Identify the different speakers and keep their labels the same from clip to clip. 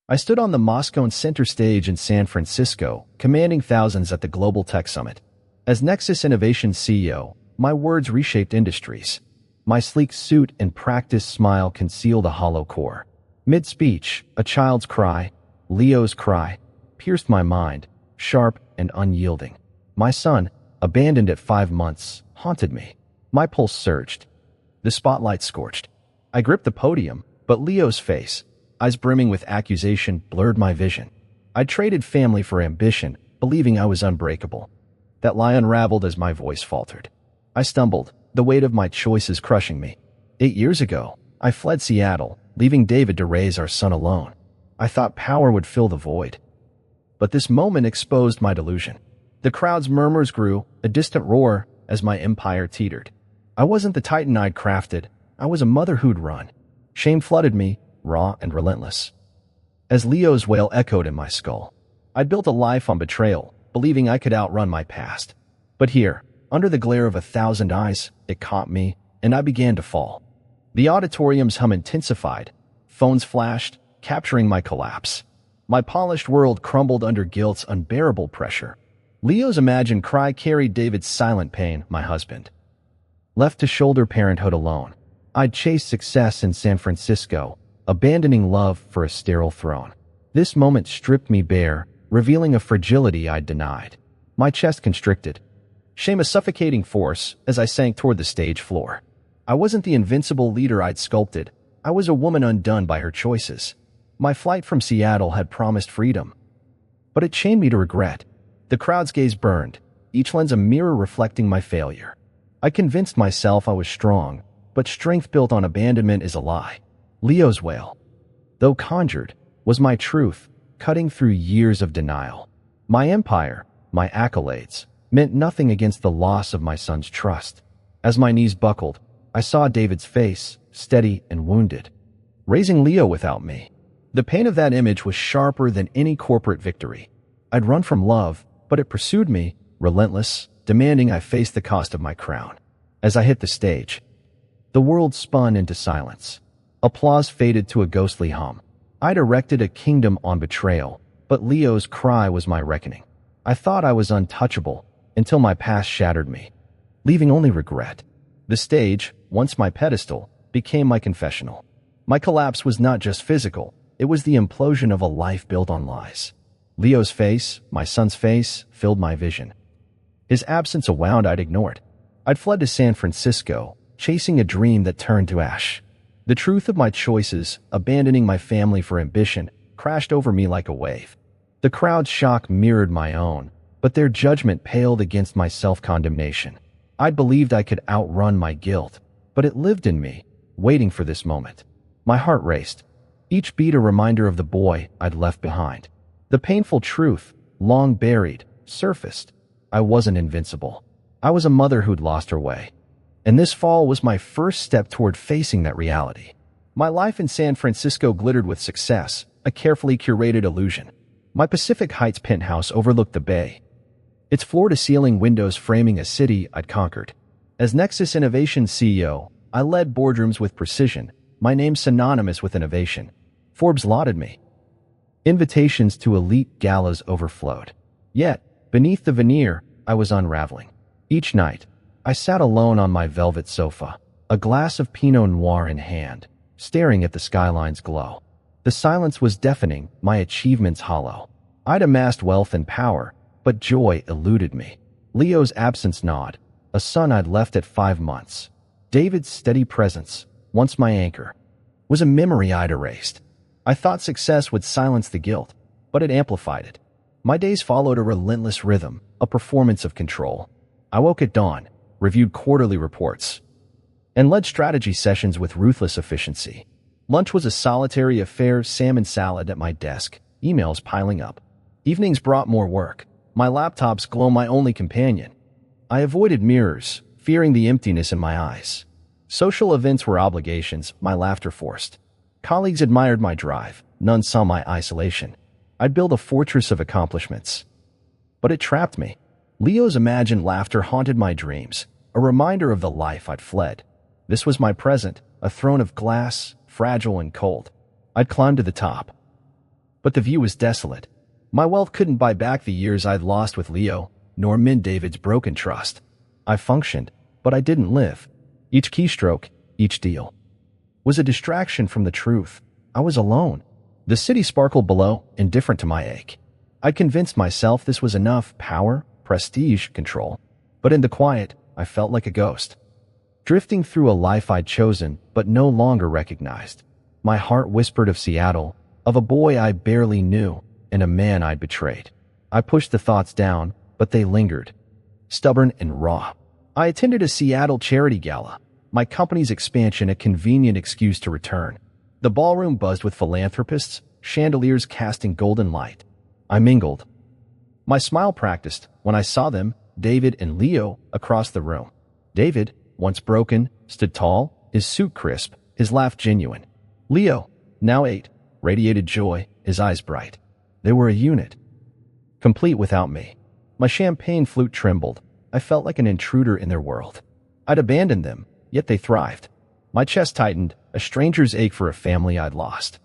Speaker 1: I stood on the Moscone Center stage in San Francisco, commanding thousands at the Global Tech Summit. As Nexus Innovations CEO, my words reshaped industries. My sleek suit and practiced smile concealed a hollow core. Mid-speech, a child's cry, Leo's cry, pierced my mind, sharp and unyielding. My son, abandoned at 5 months, haunted me. My pulse surged. The spotlight scorched. I gripped the podium, but Leo's face, eyes brimming with accusation, blurred my vision. I traded family for ambition, believing I was unbreakable. That lie unraveled as my voice faltered. I stumbled, the weight of my choices crushing me. 8 years ago, I fled Seattle, leaving David to raise our son alone. I thought power would fill the void. But this moment exposed my delusion. The crowd's murmurs grew, a distant roar, as my empire teetered. I wasn't the titan I'd crafted. I was a mother who'd run. Shame flooded me, raw and relentless. As Leo's wail echoed in my skull, I'd built a life on betrayal, believing I could outrun my past. But here, under the glare of 1,000 eyes, it caught me, and I began to fall. The auditorium's hum intensified. Phones flashed, capturing my collapse. My polished world crumbled under guilt's unbearable pressure. Leo's imagined cry carried David's silent pain, my husband. Left to shoulder parenthood alone, I'd chased success in San Francisco, abandoning love for a sterile throne. This moment stripped me bare, revealing a fragility I'd denied. My chest constricted. Shame a suffocating force as I sank toward the stage floor. I wasn't the invincible leader I'd sculpted. I was a woman undone by her choices. My flight from Seattle had promised freedom. But it chained me to regret. The crowd's gaze burned, each lens a mirror reflecting my failure. I convinced myself I was strong, but strength built on abandonment is a lie. Leo's wail, though conjured, was my truth, cutting through years of denial. My empire, my accolades, meant nothing against the loss of my son's trust. As my knees buckled, I saw David's face, steady and wounded, raising Leo without me. The pain of that image was sharper than any corporate victory. I'd run from love, but it pursued me, relentless, demanding I face the cost of my crown. As I hit the stage, the world spun into silence. Applause faded to a ghostly hum. I'd erected a kingdom on betrayal, but Leo's cry was my reckoning. I thought I was untouchable until my past shattered me, leaving only regret. The stage, once my pedestal, became my confessional. My collapse was not just physical, it was the implosion of a life built on lies. Leo's face, my son's face, filled my vision. His absence a wound I'd ignored. I'd fled to San Francisco, chasing a dream that turned to ash. The truth of my choices, abandoning my family for ambition, crashed over me like a wave. The crowd's shock mirrored my own, but their judgment paled against my self-condemnation. I'd believed I could outrun my guilt, but it lived in me, waiting for this moment. My heart raced, each beat a reminder of the boy I'd left behind. The painful truth, long buried, surfaced. I wasn't invincible. I was a mother who'd lost her way. And this fall was my first step toward facing that reality. My life in San Francisco glittered with success, a carefully curated illusion. My Pacific Heights penthouse overlooked the bay, its floor-to-ceiling windows framing a city I'd conquered. As Nexus Innovations CEO, I led boardrooms with precision, my name synonymous with innovation. Forbes lauded me. Invitations to elite galas overflowed. Yet, beneath the veneer, I was unraveling. Each night, I sat alone on my velvet sofa, a glass of Pinot Noir in hand, staring at the skyline's glow. The silence was deafening, my achievements hollow. I'd amassed wealth and power, but joy eluded me. Leo's absence gnawed, a son I'd left at 5 months. David's steady presence, once my anchor, was a memory I'd erased. I thought success would silence the guilt, but it amplified it. My days followed a relentless rhythm, a performance of control. I woke at dawn, reviewed quarterly reports, and led strategy sessions with ruthless efficiency. Lunch was a solitary affair, salmon salad at my desk, emails piling up. Evenings brought more work. My laptop's glow my only companion. I avoided mirrors, fearing the emptiness in my eyes. Social events were obligations, my laughter forced. Colleagues admired my drive, none saw my isolation. I'd build a fortress of accomplishments. But it trapped me. Leo's imagined laughter haunted my dreams, a reminder of the life I'd fled. This was my present, a throne of glass, fragile and cold. I'd climbed to the top, But the view was desolate. My wealth couldn't buy back the years I'd lost with Leo, nor mend David's broken trust. I functioned, but I didn't live. Each keystroke, each deal, was a distraction from the truth. I was alone. The city sparkled below, indifferent to my ache. I'd convinced myself this was enough: power, prestige, control. But in the quiet, I felt like a ghost, drifting through a life I'd chosen but no longer recognized. My heart whispered of Seattle, of a boy I barely knew, and a man I'd betrayed. I pushed the thoughts down, but they lingered, stubborn and raw. I attended a Seattle charity gala, my company's expansion a convenient excuse to return. The ballroom buzzed with philanthropists, chandeliers casting golden light. I mingled. My smile practiced when I saw them, David and Leo, across the room. David, once broken, stood tall, his suit crisp, his laugh genuine. Leo, now 8, radiated joy, his eyes bright. They were a unit, complete without me. My champagne flute trembled. I felt like an intruder in their world. I'd abandoned them, yet they thrived. My chest tightened, a stranger's ache for a family I'd lost.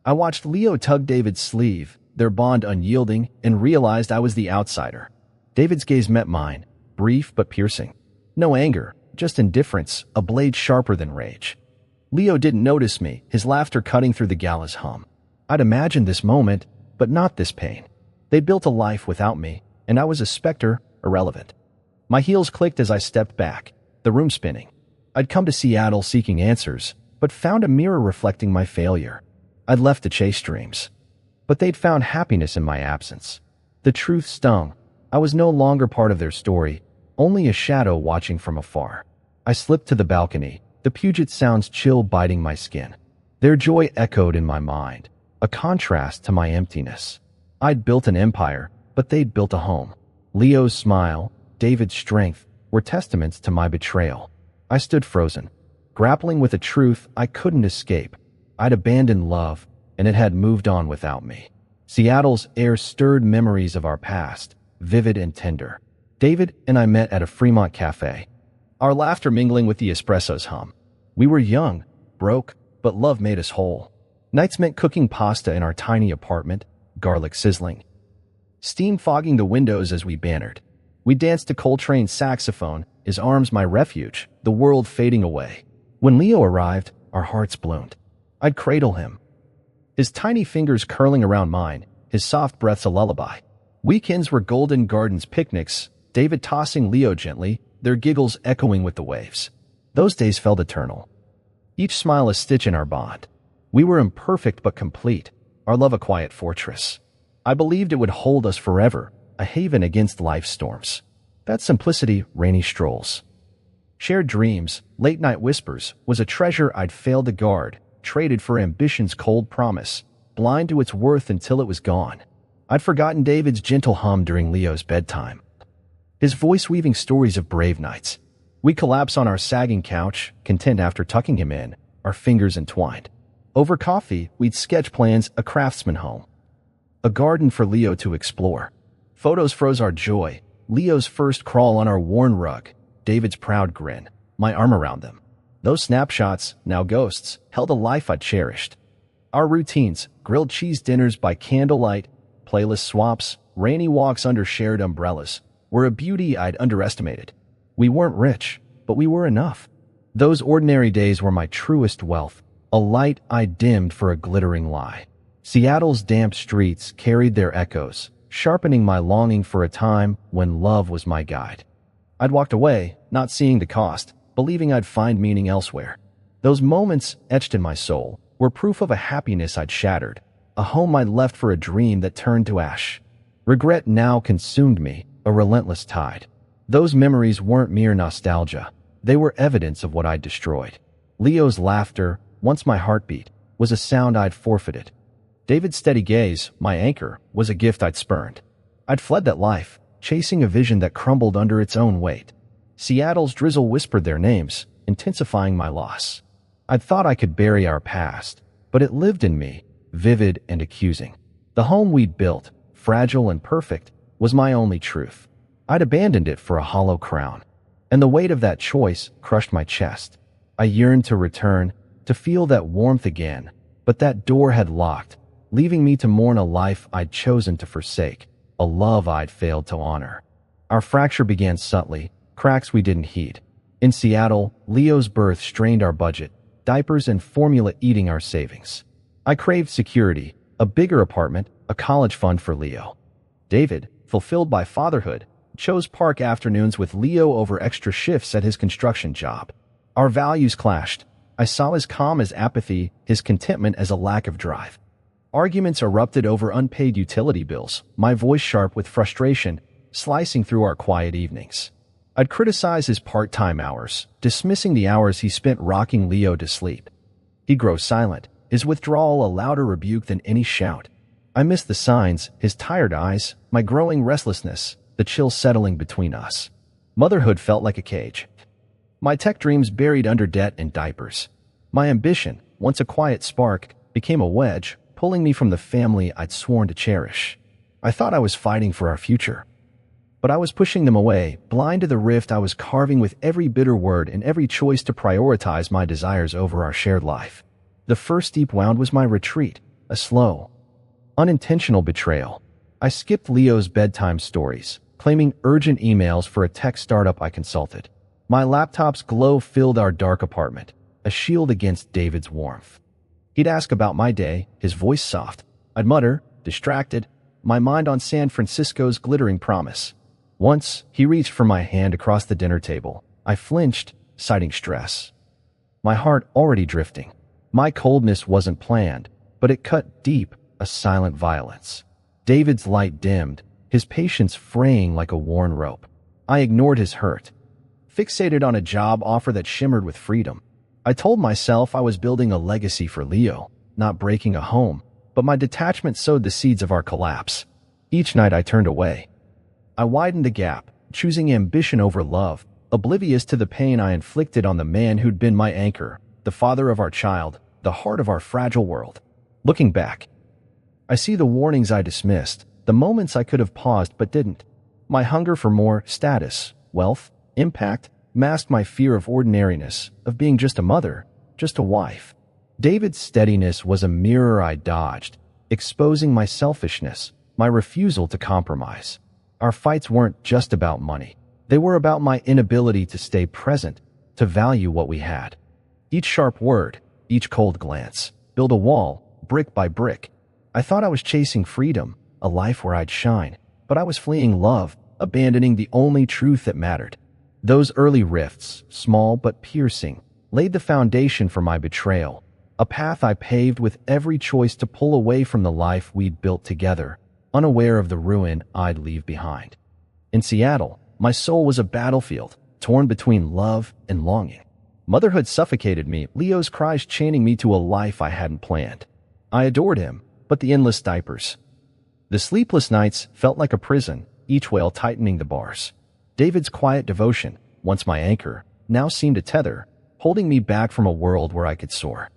Speaker 1: I watched Leo tug David's sleeve, their bond unyielding, and realized I was the outsider. David's gaze met mine, brief but piercing. No anger, just indifference, a blade sharper than rage. Leo didn't notice me, his laughter cutting through the gala's hum. I'd imagined this moment, but not this pain. They built a life without me, and I was a specter, irrelevant. My heels clicked as I stepped back, the room spinning. I'd come to Seattle seeking answers, but found a mirror reflecting my failure. I'd left to chase dreams, but they'd found happiness in my absence. The truth stung. I was no longer part of their story, only a shadow watching from afar. I slipped to the balcony, the Puget Sound's chill biting my skin. Their joy echoed in my mind, a contrast to my emptiness. I'd built an empire, but they'd built a home. Leo's smile, David's strength, were testaments to my betrayal. I stood frozen, grappling with a truth I couldn't escape. I'd abandoned love, and it had moved on without me. Seattle's air stirred memories of our past, vivid and tender. David and I met at a Fremont cafe, our laughter mingling with the espresso's hum. We were young, broke, but love made us whole. Nights meant cooking pasta in our tiny apartment, garlic sizzling, steam fogging the windows as we bantered. We danced to Coltrane's saxophone, his arms my refuge, the world fading away. When Leo arrived, our hearts bloomed. I'd cradle him, his tiny fingers curling around mine, his soft breaths a lullaby. Weekends were Golden Gardens picnics, David tossing Leo gently, their giggles echoing with the waves. Those days felt eternal, each smile a stitch in our bond. We were imperfect but complete, our love a quiet fortress. I believed it would hold us forever, a haven against life's storms. That simplicity, rainy strolls, shared dreams, late-night whispers, was a treasure I'd failed to guard, traded for ambition's cold promise, blind to its worth until it was gone. I'd forgotten David's gentle hum during Leo's bedtime, his voice weaving stories of brave nights. We collapse on our sagging couch, content after tucking him in, our fingers entwined. Over coffee, we'd sketch plans, a craftsman home, a garden for Leo to explore. Photos froze our joy, Leo's first crawl on our worn rug, David's proud grin, my arm around them. Those snapshots, now ghosts, held a life I'd cherished. Our routines, grilled cheese dinners by candlelight, playlist swaps, rainy walks under shared umbrellas, were a beauty I'd underestimated. We weren't rich, but we were enough. Those ordinary days were my truest wealth, a light I dimmed for a glittering lie. Seattle's damp streets carried their echoes, sharpening my longing for a time when love was my guide. I'd walked away, not seeing the cost, believing I'd find meaning elsewhere. Those moments, etched in my soul, were proof of a happiness I'd shattered, a home I'd left for a dream that turned to ash. Regret now consumed me, a relentless tide. Those memories weren't mere nostalgia. They were evidence of what I'd destroyed. Leo's laughter, once my heartbeat, was a sound I'd forfeited. David's steady gaze, my anchor, was a gift I'd spurned. I'd fled that life, chasing a vision that crumbled under its own weight. Seattle's drizzle whispered their names, intensifying my loss. I'd thought I could bury our past, but it lived in me, vivid and accusing. The home we'd built, fragile and perfect, was my only truth. I'd abandoned it for a hollow crown, and the weight of that choice crushed my chest. I yearned to return, to feel that warmth again, but that door had locked, leaving me to mourn a life I'd chosen to forsake, a love I'd failed to honor. Our fracture began subtly, cracks we didn't heed. In Seattle, Leo's birth strained our budget, diapers and formula eating our savings. I craved security, a bigger apartment, a college fund for Leo. David, fulfilled by fatherhood, chose park afternoons with Leo over extra shifts at his construction job. Our values clashed. I saw his calm as apathy, his contentment as a lack of drive. Arguments erupted over unpaid utility bills, my voice sharp with frustration, slicing through our quiet evenings. I'd criticize his part-time hours, dismissing the hours he spent rocking Leo to sleep. He'd grow silent, his withdrawal a louder rebuke than any shout. I missed the signs, his tired eyes, my growing restlessness, the chill settling between us. Motherhood felt like a cage. My tech dreams buried under debt and diapers. My ambition, once a quiet spark, became a wedge, pulling me from the family I'd sworn to cherish. I thought I was fighting for our future. But I was pushing them away, blind to the rift I was carving with every bitter word and every choice to prioritize my desires over our shared life. The first steep wound was my retreat, a slow, unintentional betrayal. I skipped Leo's bedtime stories, claiming urgent emails for a tech startup I consulted. My laptop's glow filled our dark apartment, a shield against David's warmth. He'd ask about my day, his voice soft. I'd mutter, distracted, my mind on San Francisco's glittering promise. Once, he reached for my hand across the dinner table. I flinched, citing stress. My heart already drifting. My coldness wasn't planned, but it cut deep, a silent violence. David's light dimmed, his patience fraying like a worn rope. I ignored his hurt, fixated on a job offer that shimmered with freedom. I told myself I was building a legacy for Leo, not breaking a home, but my detachment sowed the seeds of our collapse. Each night I turned away. I widened the gap, choosing ambition over love, oblivious to the pain I inflicted on the man who'd been my anchor, the father of our child, the heart of our fragile world. Looking back, I see the warnings I dismissed, the moments I could have paused but didn't. My hunger for more status, wealth, impact, masked my fear of ordinariness, of being just a mother, just a wife. David's steadiness was a mirror I dodged, exposing my selfishness, my refusal to compromise. Our fights weren't just about money. They were about my inability to stay present, to value what we had. Each sharp word, each cold glance, built a wall, brick by brick. I thought I was chasing freedom, a life where I'd shine, but I was fleeing love, abandoning the only truth that mattered. Those early rifts, small but piercing, laid the foundation for my betrayal, a path I paved with every choice to pull away from the life we'd built together, unaware of the ruin I'd leave behind. In Seattle, my soul was a battlefield, torn between love and longing. Motherhood suffocated me, Leo's cries chaining me to a life I hadn't planned. I adored him, but the endless diapers. The sleepless nights felt like a prison, each wail tightening the bars. David's quiet devotion, once my anchor, now seemed a tether, holding me back from a world where I could soar.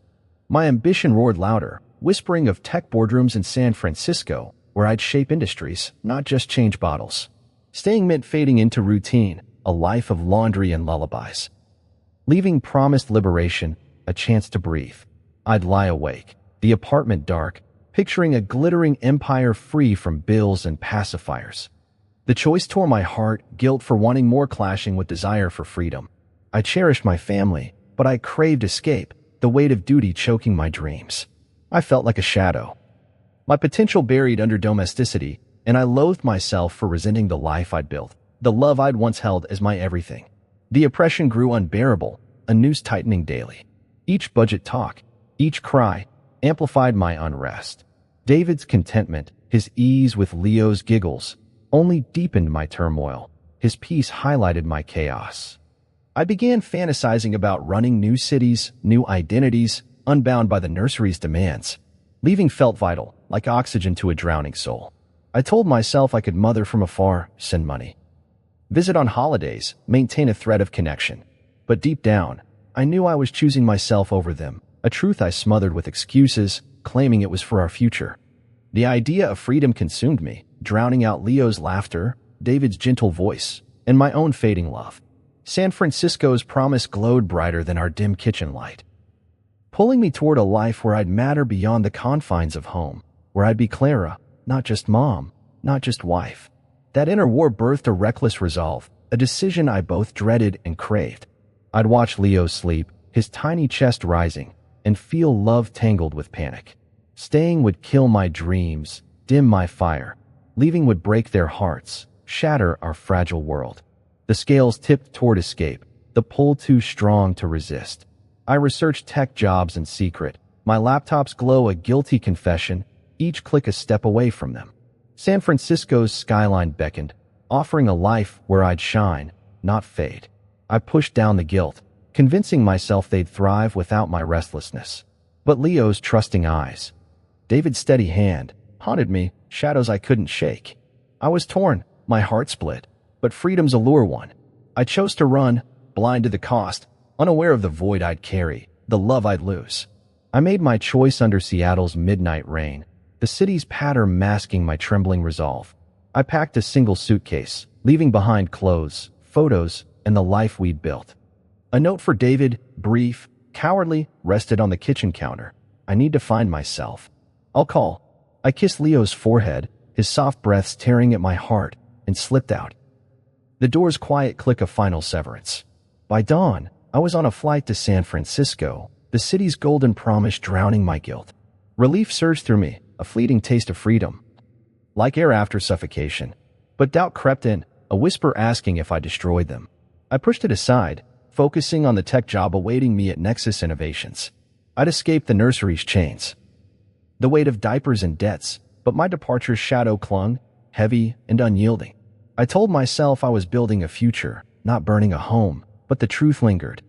Speaker 1: My ambition roared louder, whispering of tech boardrooms in San Francisco, where I'd shape industries, not just change bottles. Staying meant fading into routine, a life of laundry and lullabies. Leaving promised liberation, a chance to breathe. I'd lie awake, the apartment dark, picturing a glittering empire free from bills and pacifiers. The choice tore my heart, guilt for wanting more clashing with desire for freedom. I cherished my family, but I craved escape, the weight of duty choking my dreams. I felt like a shadow, my potential buried under domesticity, and I loathed myself for resenting the life I'd built, the love I'd once held as my everything. The oppression grew unbearable, a noose tightening daily. Each budget talk, each cry, amplified my unrest. David's contentment, his ease with Leo's giggles, only deepened my turmoil. His peace highlighted my chaos. I began fantasizing about running new cities, new identities, unbound by the nursery's demands. Leaving felt vital, like oxygen to a drowning soul. I told myself I could mother from afar, send money, visit on holidays, maintain a thread of connection. But deep down, I knew I was choosing myself over them, a truth I smothered with excuses, claiming it was for our future. The idea of freedom consumed me, drowning out Leo's laughter, David's gentle voice, and my own fading love. San Francisco's promise glowed brighter than our dim kitchen light, pulling me toward a life where I'd matter beyond the confines of home. where I'd be Clara, not just mom, not just wife. That inner war birthed a reckless resolve, a decision I both dreaded and craved. I'd watch Leo sleep, his tiny chest rising, and feel love tangled with panic. Staying would kill my dreams, dim my fire. Leaving would break their hearts, shatter our fragile world. The scales tipped toward escape, the pull too strong to resist. I researched tech jobs in secret, my laptop's glow a guilty confession, each click a step away from them. San Francisco's skyline beckoned, offering a life where I'd shine, not fade. I pushed down the guilt, convincing myself they'd thrive without my restlessness. But Leo's trusting eyes, David's steady hand, haunted me, shadows I couldn't shake. I was torn, my heart split, but freedom's allure won. I chose to run, blind to the cost, unaware of the void I'd carry, the love I'd lose. I made my choice under Seattle's midnight rain, the city's patter masking my trembling resolve. I packed a single suitcase, leaving behind clothes, photos, and the life we'd built. A note for David, brief, cowardly, rested on the kitchen counter. I need to find myself. I'll call. I kissed Leo's forehead, his soft breaths tearing at my heart, and slipped out. The door's quiet click of final severance. By dawn, I was on a flight to San Francisco, the city's golden promise drowning my guilt. Relief surged through me, a fleeting taste of freedom, like air after suffocation. But doubt crept in, a whisper asking if I destroyed them. I pushed it aside, focusing on the tech job awaiting me at Nexus Innovations. I'd escaped the nursery's chains, the weight of diapers and debts, but my departure's shadow clung, heavy and unyielding. I told myself I was building a future, not burning a home, but the truth lingered.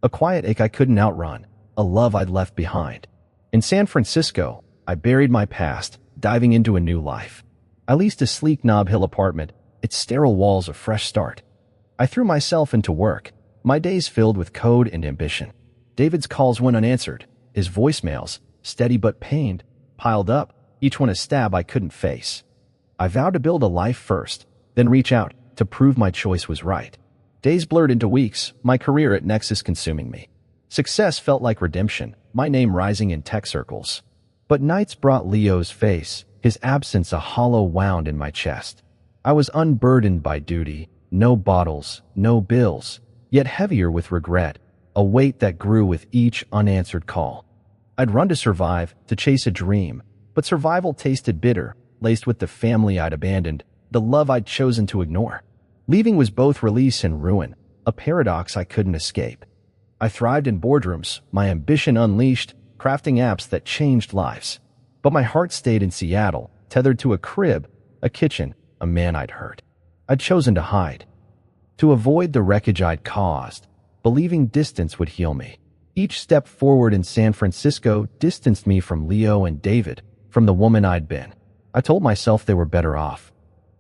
Speaker 1: A quiet ache I couldn't outrun, a love I'd left behind. In San Francisco, I buried my past, diving into a new life. I leased a sleek Nob Hill apartment, its sterile walls a fresh start. I threw myself into work, my days filled with code and ambition. David's calls went unanswered, his voicemails, steady but pained, piled up, each one a stab I couldn't face. I vowed to build a life first, then reach out, to prove my choice was right. Days blurred into weeks, my career at Nexus consuming me. Success felt like redemption, my name rising in tech circles. But nights brought Leo's face, his absence a hollow wound in my chest. I was unburdened by duty, no bottles, no bills, yet heavier with regret, a weight that grew with each unanswered call. I'd run to survive, to chase a dream, but survival tasted bitter, laced with the family I'd abandoned, the love I'd chosen to ignore. Leaving was both release and ruin, a paradox I couldn't escape. I thrived in boardrooms, my ambition unleashed, crafting apps that changed lives. But my heart stayed in Seattle, tethered to a crib, a kitchen, a man I'd hurt. I'd chosen to hide, to avoid the wreckage I'd caused, believing distance would heal me. Each step forward in San Francisco distanced me from Leo and David, from the woman I'd been. I told myself they were better off,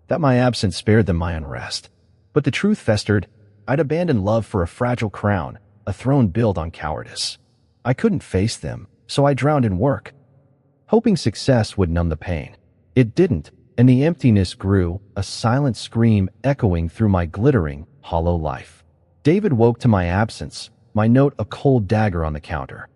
Speaker 1: that my absence spared them my unrest. But the truth festered. I'd abandoned love for a fragile crown, a throne built on cowardice. I couldn't face them, so I drowned in work, hoping success would numb the pain. It didn't, and the emptiness grew, a silent scream echoing through my glittering, hollow life. David woke to my absence, my note a cold dagger on the counter.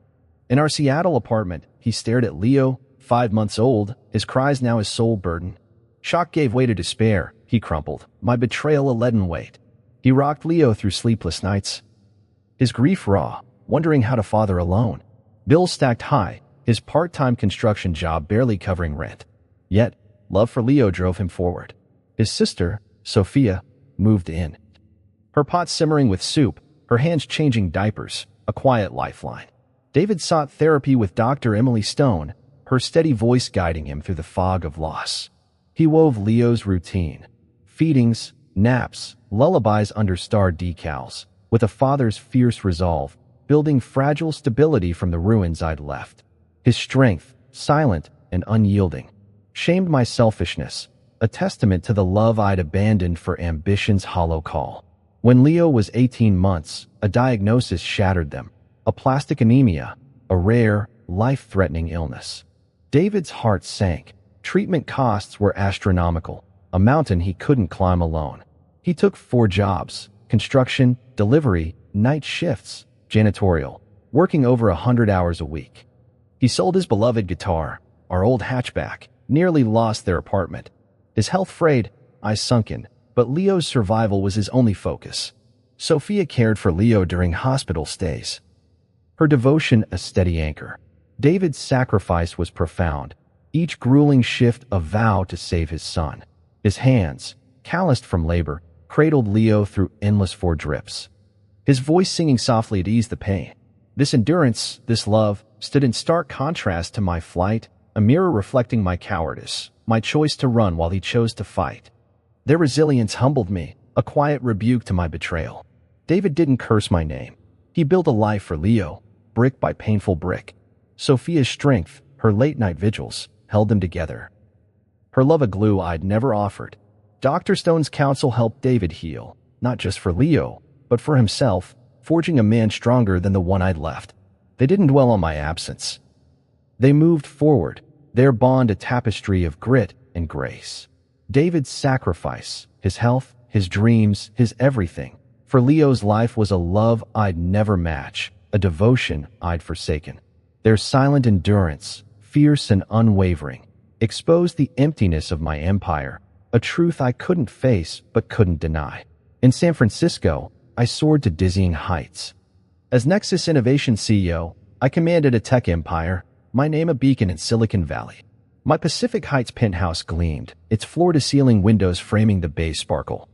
Speaker 1: In our Seattle apartment, he stared at Leo, 5 months old, his cries now his sole burden. Shock gave way to despair, he crumpled, my betrayal a leaden weight. He rocked Leo through sleepless nights, his grief raw, wondering how to father alone. Bills stacked high, his part-time construction job barely covering rent. Yet, love for Leo drove him forward. His sister, Sophia, moved in, her pot simmering with soup, her hands changing diapers, a quiet lifeline. David sought therapy with Dr. Emily Stone, her steady voice guiding him through the fog of loss. He wove Leo's routine, feedings, naps, lullabies under star decals, with a father's fierce resolve, building fragile stability from the ruins I'd left. His strength, silent and unyielding, shamed my selfishness, a testament to the love I'd abandoned for ambition's hollow call. When Leo was 18 months, a diagnosis shattered them, a plastic anemia, a rare, life-threatening illness. David's heart sank. Treatment costs were astronomical, a mountain he couldn't climb alone. He took 4 jobs, construction, delivery, night shifts, janitorial, working over 100 hours a week. He sold his beloved guitar, our old hatchback, nearly lost their apartment. His health frayed, eyes sunken, but Leo's survival was his only focus. Sophia cared for Leo during hospital stays. Her devotion a steady anchor. David's sacrifice was profound, each grueling shift a vow to save his son. His hands, calloused from labor, cradled Leo through endless drips. His voice singing softly to ease the pain. This endurance, this love, stood in stark contrast to my flight, a mirror reflecting my cowardice, my choice to run while he chose to fight. Their resilience humbled me, a quiet rebuke to my betrayal. David didn't curse my name. He built a life for Leo, brick by painful brick. Sophia's strength, her late-night vigils, held them together. Her love a glue I'd never offered. Dr. Stone's counsel helped David heal, not just for Leo, but for himself, forging a man stronger than the one I'd left. They didn't dwell on my absence. They moved forward, their bond a tapestry of grit and grace. David's sacrifice, his health, his dreams, his everything, for Leo's life was a love I'd never match, a devotion I'd forsaken. Their silent endurance, fierce and unwavering, exposed the emptiness of my empire, a truth I couldn't face but couldn't deny. In San Francisco, I soared to dizzying heights. As Nexus Innovation CEO, I commanded a tech empire, my name a beacon in Silicon Valley. My Pacific Heights penthouse gleamed, its floor-to-ceiling windows framing the bay's sparkle.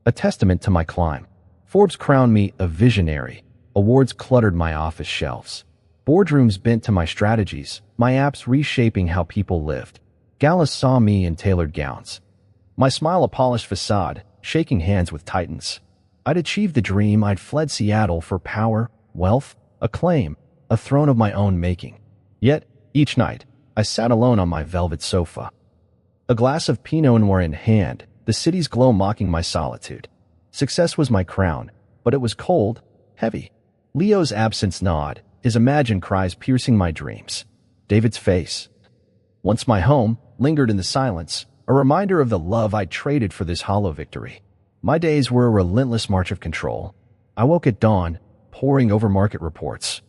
Speaker 1: A testament to my climb. Forbes crowned me a visionary. Awards cluttered my office shelves. Boardrooms bent to my strategies, my apps reshaping how people lived. Galas saw me in tailored gowns. My smile a polished facade, shaking hands with titans. I'd achieved the dream. I'd fled Seattle for power, wealth, acclaim, a throne of my own making. Yet, each night, I sat alone on my velvet sofa. A glass of Pinot Noir in hand, the city's glow mocking my solitude. Success was my crown, but it was cold, heavy. Leo's absence gnawed, his imagined cries piercing my dreams. David's face, once my home, lingered in the silence, a reminder of the love I'd traded for this hollow victory. My days were a relentless march of control. I woke at dawn, poring over market reports.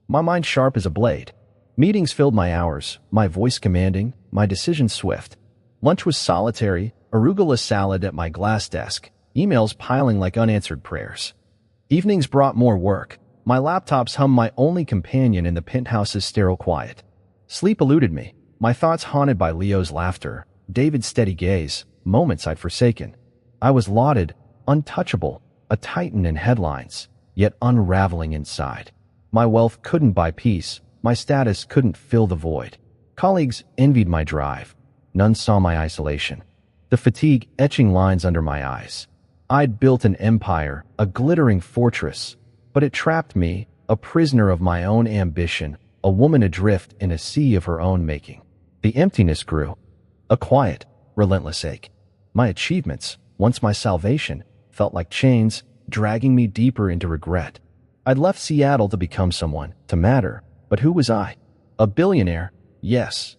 Speaker 1: My mind sharp as a blade. Meetings filled my hours, my voice commanding, my decisions swift. Lunch was solitary, arugula salad at my glass desk, emails piling like unanswered prayers. Evenings brought more work. My laptops hummed, my only companion in the penthouse's sterile quiet. Sleep eluded me, my thoughts haunted by Leo's laughter, David's steady gaze, moments I'd forsaken. I was lauded, untouchable, a titan in headlines, yet unraveling inside. My wealth couldn't buy peace, my status couldn't fill the void. Colleagues envied my drive. None saw my isolation. The fatigue etching lines under my eyes. I'd built an empire, a glittering fortress, but it trapped me, a prisoner of my own ambition, a woman adrift in a sea of her own making. The emptiness grew, a quiet, relentless ache. My achievements, once my salvation, felt like chains, dragging me deeper into regret. I'd left Seattle to become someone, to matter, but who was I? A billionaire, yes.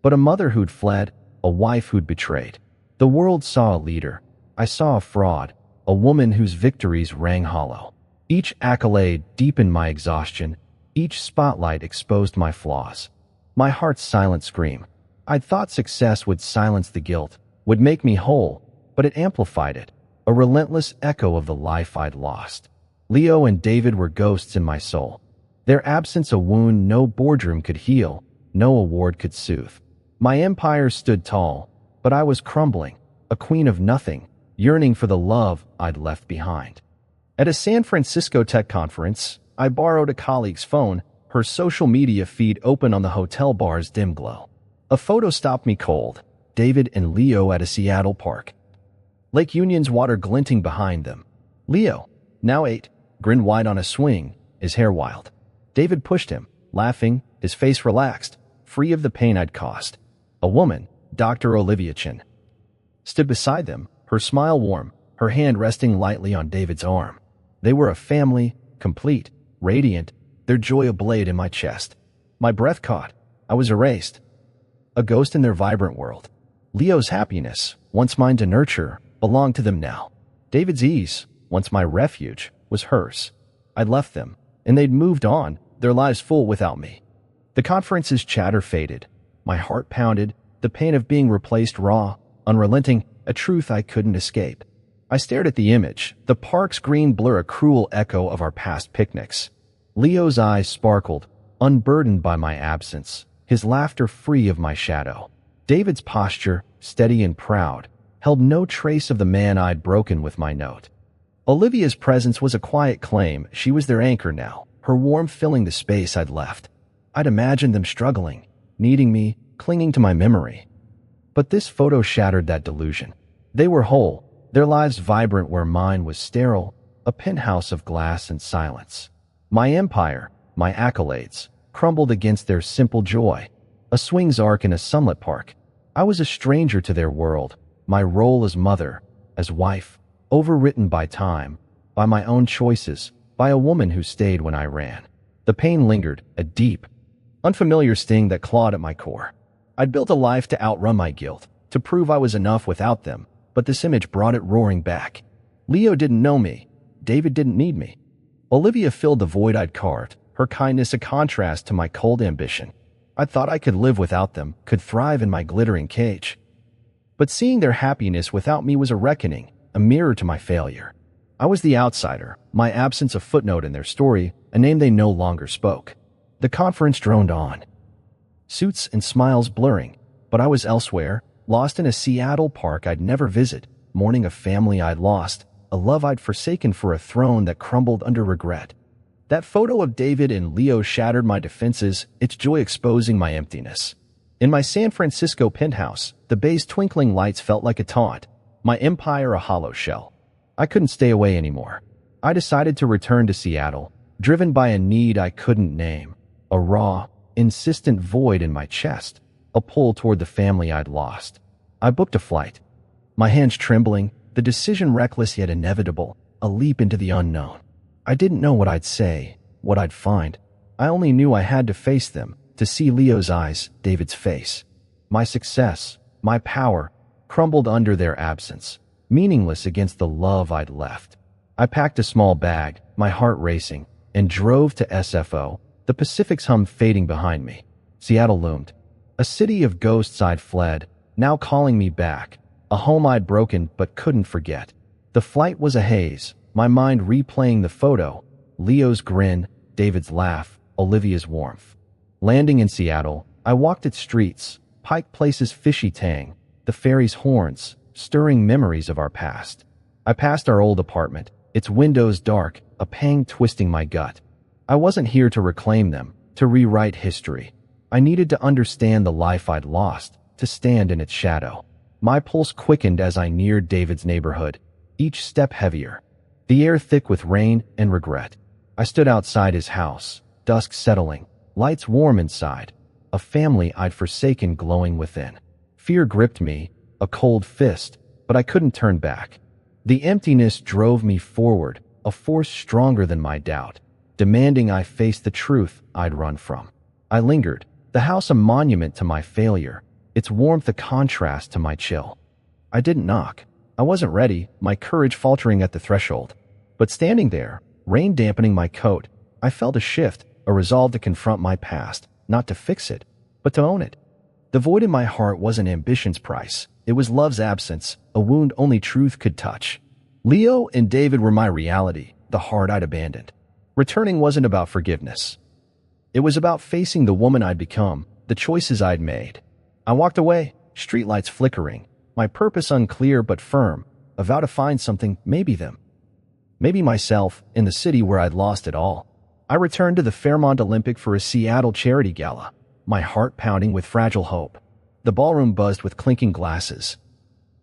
Speaker 1: But a mother who'd fled, a wife who'd betrayed. The world saw a leader. I saw a fraud, a woman whose victories rang hollow. Each accolade deepened my exhaustion. Each spotlight exposed my flaws. My heart's silent scream. I'd thought success would silence the guilt, would make me whole, but it amplified it, a relentless echo of the life I'd lost. Leo and David were ghosts in my soul. Their absence a wound no boardroom could heal, no award could soothe. My empire stood tall, but I was crumbling, a queen of nothing, yearning for the love I'd left behind. At a San Francisco tech conference, I borrowed a colleague's phone, her social media feed open on the hotel bar's dim glow. A photo stopped me cold, David and Leo at a Seattle park. Lake Union's water glinting behind them. Leo, now 8, grinned wide on a swing, his hair wild. David pushed him, laughing, his face relaxed, free of the pain I'd caused. A woman, Dr. Olivia Chin, stood beside them, her smile warm, her hand resting lightly on David's arm. They were a family, complete, radiant, their joy a blade in my chest. My breath caught. I was erased. A ghost in their vibrant world. Leo's happiness, once mine to nurture, belonged to them now. David's ease, once my refuge, was hers. I'd left them, and they'd moved on, their lives full without me. The conference's chatter faded. My heart pounded, the pain of being replaced raw, unrelenting, a truth I couldn't escape. I stared at the image, the park's green blur a cruel echo of our past picnics. Leo's eyes sparkled, unburdened by my absence, his laughter free of my shadow. David's posture, steady and proud, held no trace of the man I'd broken with my note. Olivia's presence was a quiet claim. She was their anchor now, her warmth filling the space I'd left. I'd imagined them struggling, needing me, clinging to my memory. But this photo shattered that delusion. They were whole, their lives vibrant where mine was sterile, a penthouse of glass and silence. My empire, my accolades, crumbled against their simple joy. A swing's arc in a sunlit park. I was a stranger to their world, my role as mother, as wife, overwritten by time, by my own choices, by a woman who stayed when I ran. The pain lingered, a deep, unfamiliar sting that clawed at my core. I'd built a life to outrun my guilt, to prove I was enough without them, but this image brought it roaring back. Leo didn't know me. David didn't need me. Olivia filled the void I'd carved, her kindness a contrast to my cold ambition. I thought I could live without them, could thrive in my glittering cage. But seeing their happiness without me was a reckoning, a mirror to my failure. I was the outsider, my absence a footnote in their story, a name they no longer spoke. The conference droned on, suits and smiles blurring, but I was elsewhere, lost in a Seattle park I'd never visit, mourning a family I'd lost, a love I'd forsaken for a throne that crumbled under regret. That photo of David and Leo shattered my defenses, its joy exposing my emptiness. In my San Francisco penthouse, the bay's twinkling lights felt like a taunt, my empire a hollow shell. I couldn't stay away anymore. I decided to return to Seattle, driven by a need I couldn't name, a raw, insistent void in my chest, a pull toward the family I'd lost. I booked a flight, my hands trembling, the decision reckless yet inevitable, a leap into the unknown. I didn't know what I'd say, what I'd find. I only knew I had to face them, to see Leo's eyes, David's face. My success, my power, crumbled under their absence, meaningless against the love I'd left. I packed a small bag, my heart racing, and drove to SFO, the Pacific's hum fading behind me. Seattle loomed. A city of ghosts I'd fled, now calling me back, a home I'd broken but couldn't forget. The flight was a haze, my mind replaying the photo, Leo's grin, David's laugh, Olivia's warmth. Landing in Seattle, I walked its streets, Pike Place's fishy tang, the ferry's horns, stirring memories of our past. I passed our old apartment, its windows dark, a pang twisting my gut. I wasn't here to reclaim them, to rewrite history. I needed to understand the life I'd lost, to stand in its shadow. My pulse quickened as I neared David's neighborhood, each step heavier, the air thick with rain and regret. I stood outside his house, dusk settling, lights warm inside, a family I'd forsaken glowing within. Fear gripped me, a cold fist, but I couldn't turn back. The emptiness drove me forward, a force stronger than my doubt, demanding I face the truth I'd run from. I lingered, the house a monument to my failure, its warmth a contrast to my chill. I didn't knock. I wasn't ready, my courage faltering at the threshold. But standing there, rain dampening my coat, I felt a shift, a resolve to confront my past, not to fix it, but to own it. The void in my heart wasn't ambition's price. It was love's absence, a wound only truth could touch. Leo and David were my reality, the heart I'd abandoned. Returning wasn't about forgiveness. It was about facing the woman I'd become, the choices I'd made. I walked away, streetlights flickering, my purpose unclear but firm, a vow to find something, maybe them. Maybe myself, in the city where I'd lost it all. I returned to the Fairmont Olympic for a Seattle charity gala, my heart pounding with fragile hope. The ballroom buzzed with clinking glasses.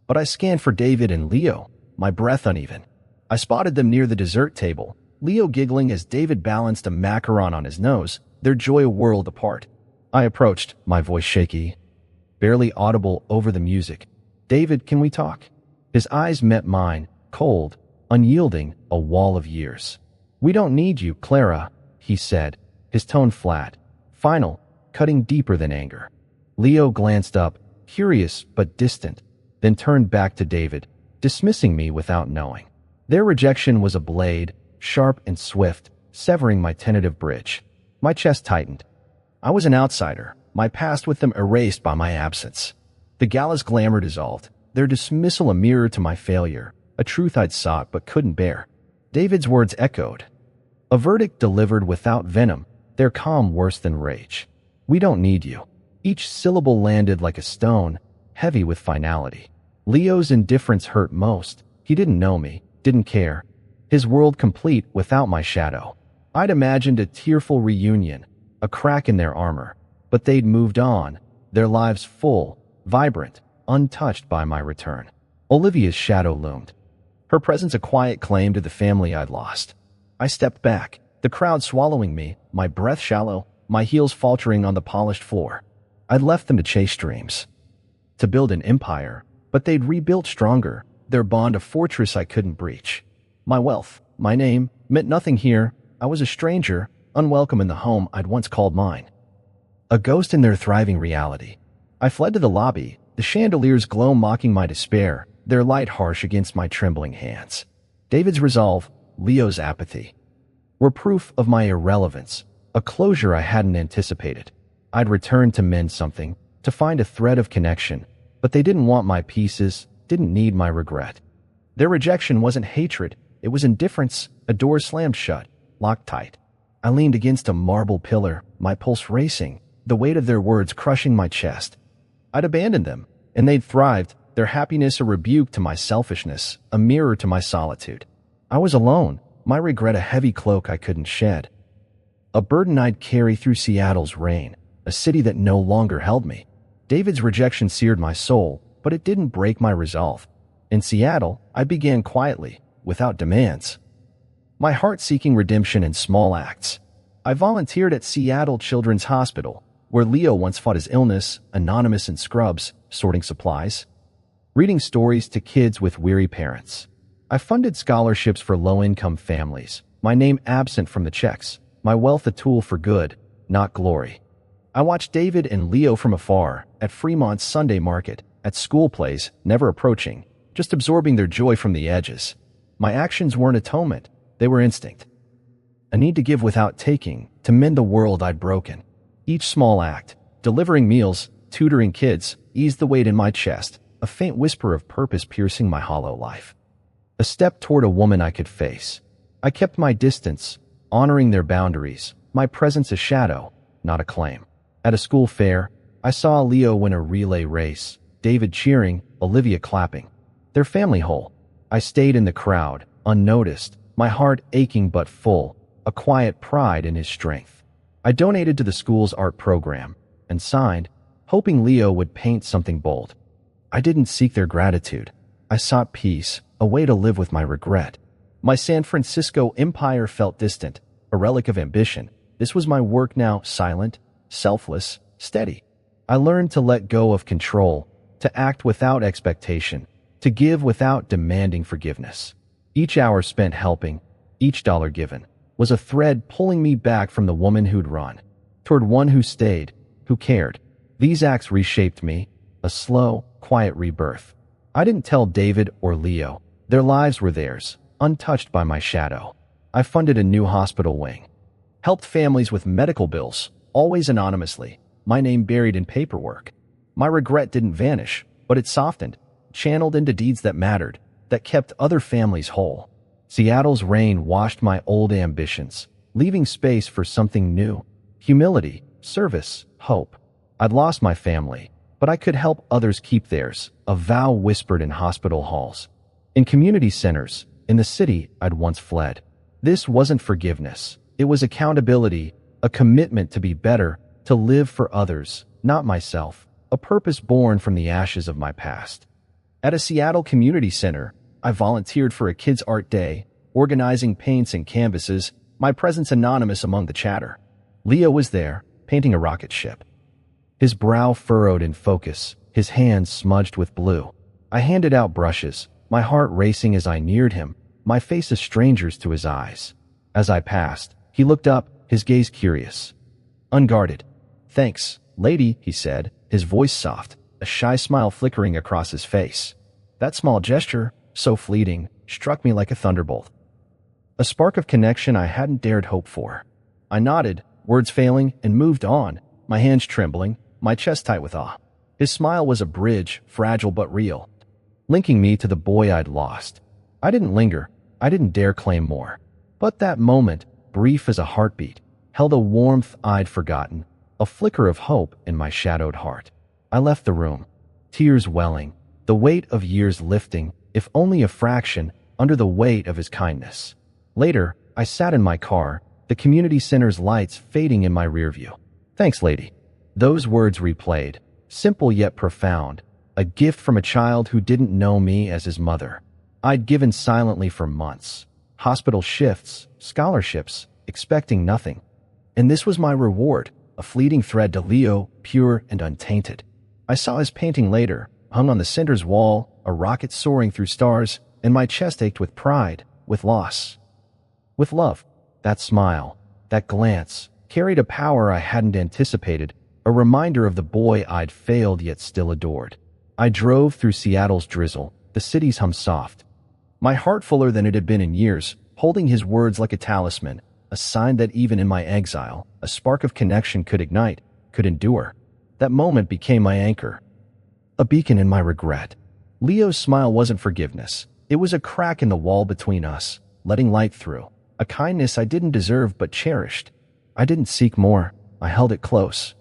Speaker 1: But I scanned for David and Leo, my breath uneven. I spotted them near the dessert table, Leo giggling as David balanced a macaron on his nose, their joy a world apart. I approached, my voice shaky, barely audible over the music. "David, can we talk?" His eyes met mine, cold, unyielding, a wall of years. "We don't need you, Clara," he said, his tone flat, final, cutting deeper than anger. Leo glanced up, curious but distant, then turned back to David, dismissing me without knowing. Their rejection was a blade, sharp and swift, severing my tentative bridge. My chest tightened. I was an outsider, my past with them erased by my absence. The gala's glamour dissolved, their dismissal a mirror to my failure, a truth I'd sought but couldn't bear. David's words echoed. A verdict delivered without venom, their calm worse than rage. We don't need you. Each syllable landed like a stone, heavy with finality. Leo's indifference hurt most. He didn't know me, didn't care. His world complete without my shadow. I'd imagined a tearful reunion, a crack in their armor, but they'd moved on, their lives full, vibrant, untouched by my return. Olivia's shadow loomed, her presence a quiet claim to the family I'd lost. I stepped back, the crowd swallowing me, my breath shallow, my heels faltering on the polished floor. I'd left them to chase dreams, to build an empire, but they'd rebuilt stronger, their bond a fortress I couldn't breach. My wealth, my name, meant nothing here. I was a stranger, unwelcome in the home I'd once called mine. A ghost in their thriving reality. I fled to the lobby, the chandelier's glow mocking my despair, their light harsh against my trembling hands. David's resolve, Leo's apathy, were proof of my irrelevance, a closure I hadn't anticipated. I'd returned to mend something, to find a thread of connection, but they didn't want my pieces, didn't need my regret. Their rejection wasn't hatred, it was indifference, a door slammed shut, locked tight. I leaned against a marble pillar, my pulse racing, the weight of their words crushing my chest. I'd abandoned them, and they'd thrived, their happiness a rebuke to my selfishness, a mirror to my solitude. I was alone, my regret a heavy cloak I couldn't shed. A burden I'd carry through Seattle's rain, a city that no longer held me. David's rejection seared my soul, but it didn't break my resolve. In Seattle, I began quietly, without demands. My heart seeking redemption in small acts. I volunteered at Seattle Children's Hospital, where Leo once fought his illness, anonymous in scrubs, sorting supplies, reading stories to kids with weary parents. I funded scholarships for low-income families, my name absent from the checks, my wealth a tool for good, not glory. I watched David and Leo from afar, at Fremont's Sunday market, at school plays, never approaching, just absorbing their joy from the edges. My actions weren't atonement, they were instinct. A need to give without taking, to mend the world I'd broken. Each small act, delivering meals, tutoring kids, eased the weight in my chest, a faint whisper of purpose piercing my hollow life. A step toward a woman I could face. I kept my distance, honoring their boundaries, my presence a shadow, not a claim. At a school fair, I saw Leo win a relay race, David cheering, Olivia clapping. Their family whole. I stayed in the crowd, unnoticed, my heart aching but full, a quiet pride in his strength. I donated to the school's art program, and signed, hoping Leo would paint something bold. I didn't seek their gratitude. I sought peace, a way to live with my regret. My San Francisco empire felt distant, a relic of ambition. This was my work now, silent, selfless, steady. I learned to let go of control, to act without expectation, to give without demanding forgiveness. Each hour spent helping, each dollar given, was a thread pulling me back from the woman who'd run, toward one who stayed, who cared. These acts reshaped me, a slow, quiet rebirth. I didn't tell David or Leo. Their lives were theirs, untouched by my shadow. I funded a new hospital wing, helped families with medical bills, always anonymously, my name buried in paperwork. My regret didn't vanish, but it softened, channeled into deeds that mattered, that kept other families whole. Seattle's rain washed my old ambitions, leaving space for something new. Humility, service, hope. I'd lost my family, but I could help others keep theirs, a vow whispered in hospital halls, in community centers, in the city I'd once fled. This wasn't forgiveness. It was accountability, a commitment to be better, to live for others, not myself, a purpose born from the ashes of my past. At a Seattle community center, I volunteered for a kids' art day, organizing paints and canvases, my presence anonymous among the chatter. Leo was there, painting a rocket ship. His brow furrowed in focus, his hands smudged with blue. I handed out brushes, my heart racing as I neared him, my face a stranger's to his eyes. As I passed, he looked up, his gaze curious, unguarded. "Thanks, lady," he said, his voice soft, a shy smile flickering across his face. That small gesture, so fleeting, struck me like a thunderbolt. A spark of connection I hadn't dared hope for. I nodded, words failing, and moved on, my hands trembling, my chest tight with awe. His smile was a bridge, fragile but real, linking me to the boy I'd lost. I didn't linger. I didn't dare claim more. But that moment, brief as a heartbeat, held a warmth I'd forgotten, a flicker of hope in my shadowed heart. I left the room, tears welling, the weight of years lifting, if only a fraction, under the weight of his kindness. Later, I sat in my car, the community center's lights fading in my rearview. Thanks, lady. Those words replayed, simple yet profound, a gift from a child who didn't know me as his mother. I'd given silently for months. Hospital shifts, scholarships, expecting nothing. And this was my reward, a fleeting thread to Leo, pure and untainted. I saw his painting later, hung on the center's wall, a rocket soaring through stars, and my chest ached with pride, with loss, with love. That smile, that glance, carried a power I hadn't anticipated, a reminder of the boy I'd failed yet still adored. I drove through Seattle's drizzle, the city's hum soft, my heart fuller than it had been in years, holding his words like a talisman, a sign that even in my exile, a spark of connection could ignite, could endure. That moment became my anchor, a beacon in my regret. Leo's smile wasn't forgiveness. It was a crack in the wall between us, letting light through, a kindness I didn't deserve but cherished. I didn't seek more. I held it close,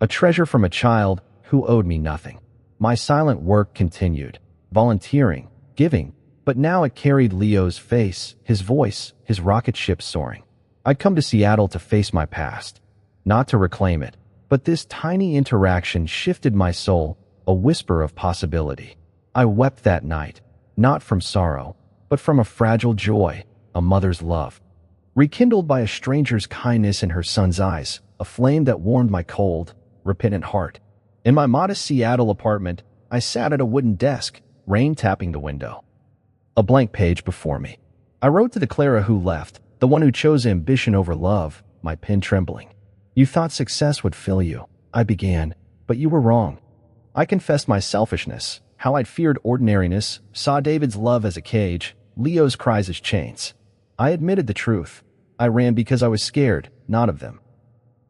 Speaker 1: a treasure from a child who owed me nothing. My silent work continued, volunteering, giving, but now it carried Leo's face, his voice, his rocket ship soaring. I'd come to Seattle to face my past, not to reclaim it, but this tiny interaction shifted my soul, a whisper of possibility. I wept that night, not from sorrow, but from a fragile joy, a mother's love, rekindled by a stranger's kindness in her son's eyes, a flame that warmed my cold, repentant heart. In my modest Seattle apartment, I sat at a wooden desk, rain tapping the window. A blank page before me. I wrote to the Clara who left, the one who chose ambition over love, my pen trembling. You thought success would fill you, I began, but you were wrong. I confessed my selfishness, how I'd feared ordinariness, saw David's love as a cage, Leo's cries as chains. I admitted the truth. I ran because I was scared, not of them,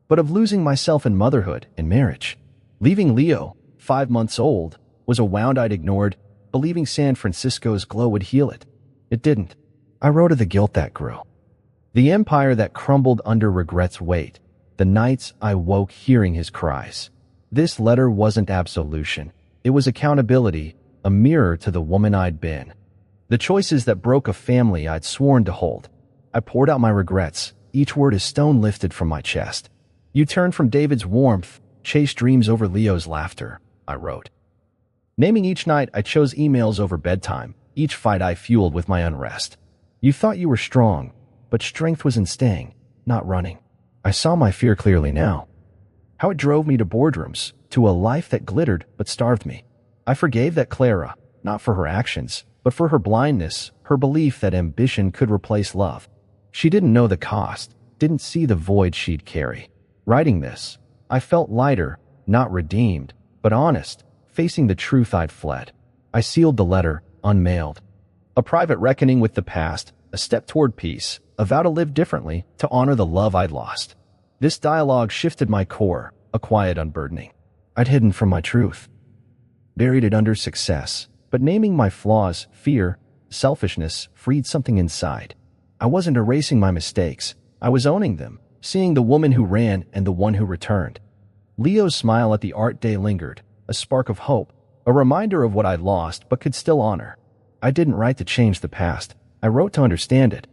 Speaker 1: but of losing myself in motherhood, in marriage. Leaving Leo, 5 months old, was a wound I'd ignored, believing San Francisco's glow would heal it. It didn't. I wrote of the guilt that grew, the empire that crumbled under regret's weight, the nights I woke hearing his cries. This letter wasn't absolution. It was accountability, a mirror to the woman I'd been, the choices that broke a family I'd sworn to hold. I poured out my regrets, each word a stone lifted from my chest. You turned from David's warmth, chased dreams over Leo's laughter, I wrote. Naming each night I chose emails over bedtime, each fight I fueled with my unrest. You thought you were strong, but strength was in staying, not running. I saw my fear clearly now. How it drove me to boardrooms, to a life that glittered but starved me. I forgave that Clara, not for her actions, but for her blindness, her belief that ambition could replace love. She didn't know the cost, didn't see the void she'd carry. Writing this, I felt lighter, not redeemed, but honest, facing the truth I'd fled. I sealed the letter, unmailed. A private reckoning with the past, a step toward peace, a vow to live differently, to honor the love I'd lost. This dialogue shifted my core, a quiet unburdening. I'd hidden from my truth, buried it under success, but naming my flaws, fear, selfishness, freed something inside. I wasn't erasing my mistakes. I was owning them, seeing the woman who ran and the one who returned. Leo's smile at the art day lingered, a spark of hope, a reminder of what I'd lost but could still honor. I didn't write to change the past. I wrote to understand it,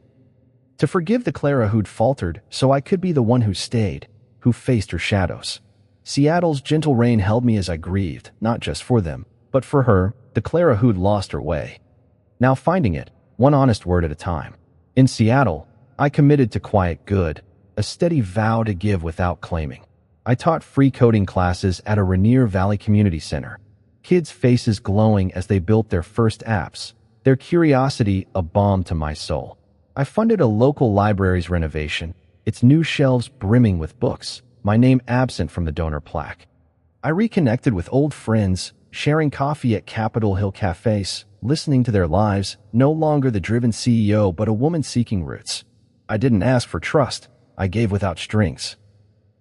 Speaker 1: to forgive the Clara who'd faltered so I could be the one who stayed, who faced her shadows. Seattle's gentle rain held me as I grieved, not just for them, but for her, the Clara who'd lost her way. Now finding it, one honest word at a time. In Seattle, I committed to quiet good, a steady vow to give without claiming. I taught free coding classes at a Rainier Valley Community Center, kids' faces glowing as they built their first apps, their curiosity a balm to my soul. I funded a local library's renovation, its new shelves brimming with books, my name absent from the donor plaque. I reconnected with old friends, sharing coffee at Capitol Hill cafes, listening to their lives, no longer the driven CEO but a woman seeking roots. I didn't ask for trust, I gave without strings.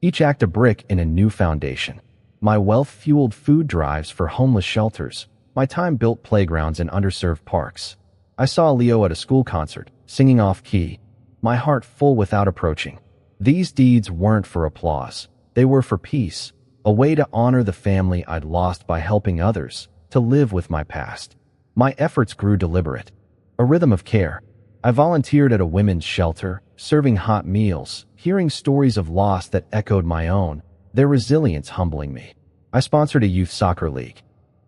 Speaker 1: Each act a brick in a new foundation. My wealth-fueled food drives for homeless shelters, my time-built playgrounds in underserved parks. I saw Leo at a school concert, singing off-key, my heart full without approaching. These deeds weren't for applause. They were for peace, a way to honor the family I'd lost by helping others, to live with my past. My efforts grew deliberate, a rhythm of care. I volunteered at a women's shelter, serving hot meals, hearing stories of loss that echoed my own, their resilience humbling me. I sponsored a youth soccer league.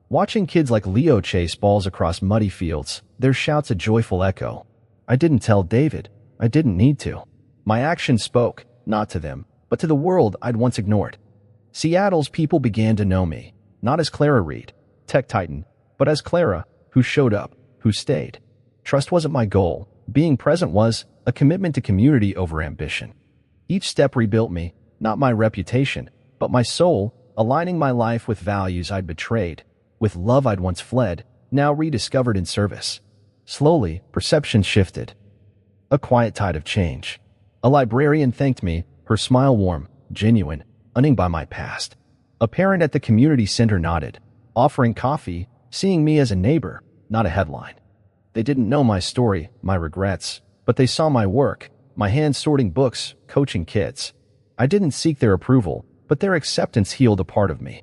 Speaker 1: Watching kids like Leo chase balls across muddy fields, their shouts a joyful echo. I didn't tell David. I didn't need to. My actions spoke, not to them, but to the world I'd once ignored. Seattle's people began to know me, not as Clara Reed, tech titan, but as Clara, who showed up, who stayed. Trust wasn't my goal. Being present was a commitment to community over ambition. Each step rebuilt me, not my reputation, but my soul, aligning my life with values I'd betrayed, with love I'd once fled, now rediscovered in service. Slowly, perception shifted. A quiet tide of change. A librarian thanked me, her smile warm, genuine, unning by my past. A parent at the community center nodded, offering coffee, seeing me as a neighbor, not a headline. They didn't know my story, my regrets, but they saw my work, my hands sorting books, coaching kids. I didn't seek their approval, but their acceptance healed a part of me.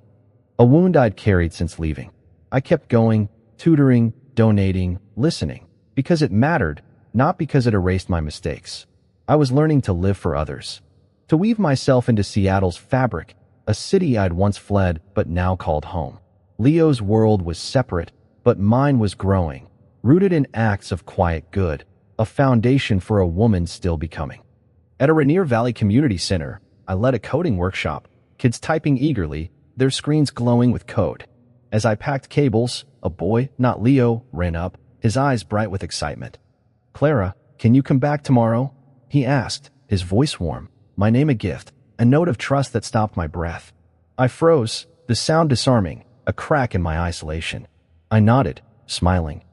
Speaker 1: A wound I'd carried since leaving. I kept going, tutoring, donating, listening, because it mattered, not because it erased my mistakes. I was learning to live for others, to weave myself into Seattle's fabric, a city I'd once fled but now called home. Leo's world was separate, but mine was growing, rooted in acts of quiet good, a foundation for a woman still becoming. At a Rainier Valley Community Center, I led a coding workshop, kids typing eagerly, their screens glowing with code. As I packed cables, a boy, not Leo, ran up, his eyes bright with excitement. "Clara, can you come back tomorrow?" he asked, his voice warm, my name a gift, a note of trust that stopped my breath. I froze, the sound disarming, a crack in my isolation. I nodded, smiling,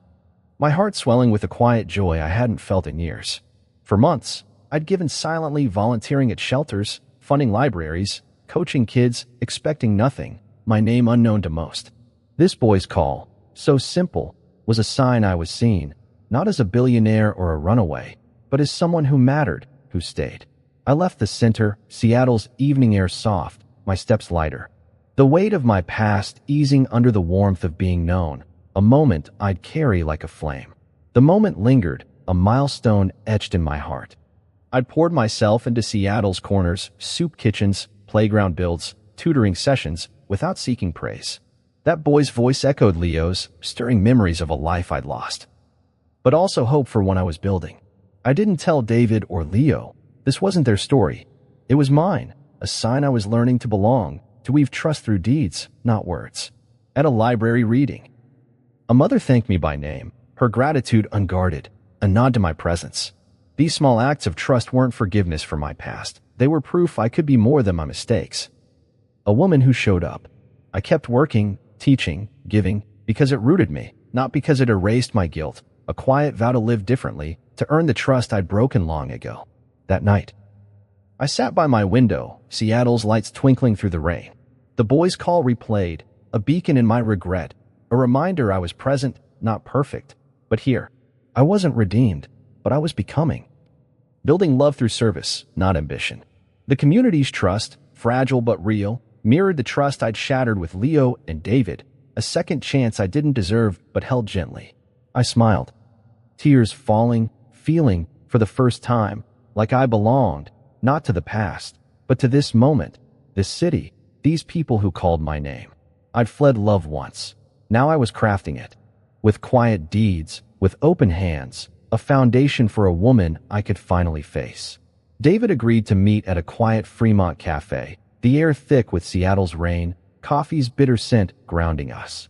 Speaker 1: my heart swelling with a quiet joy I hadn't felt in years. For months, I'd given silently, volunteering at shelters, funding libraries, coaching kids, expecting nothing, my name unknown to most. This boy's call, so simple, was a sign I was seen, not as a billionaire or a runaway, but as someone who mattered, who stayed. I left the center, Seattle's evening air soft, my steps lighter. The weight of my past easing under the warmth of being known, a moment I'd carry like a flame. The moment lingered, a milestone etched in my heart. I'd poured myself into Seattle's corners, soup kitchens, playground builds, tutoring sessions, without seeking praise. That boy's voice echoed Leo's, stirring memories of a life I'd lost, but also hope for one I was building. I didn't tell David or Leo. This wasn't their story. It was mine, a sign I was learning to belong, to weave trust through deeds, not words. At a library reading, a mother thanked me by name, her gratitude unguarded, a nod to my presence. These small acts of trust weren't forgiveness for my past. They were proof I could be more than my mistakes. A woman who showed up. I kept working, teaching, giving, because it rooted me, not because it erased my guilt. A quiet vow to live differently, to earn the trust I'd broken long ago. That night, I sat by my window, Seattle's lights twinkling through the rain. The boy's call replayed, a beacon in my regret, a reminder I was present, not perfect, but here. I wasn't redeemed, but I was becoming. Building love through service, not ambition. The community's trust, fragile but real, mirrored the trust I'd shattered with Leo and David, a second chance I didn't deserve but held gently. I smiled, tears falling, feeling, for the first time, like I belonged, not to the past, but to this moment, this city, these people who called my name. I'd fled love once. Now I was crafting it. With quiet deeds, with open hands, a foundation for a woman I could finally face. David agreed to meet at a quiet Fremont cafe, the air thick with Seattle's rain, coffee's bitter scent grounding us.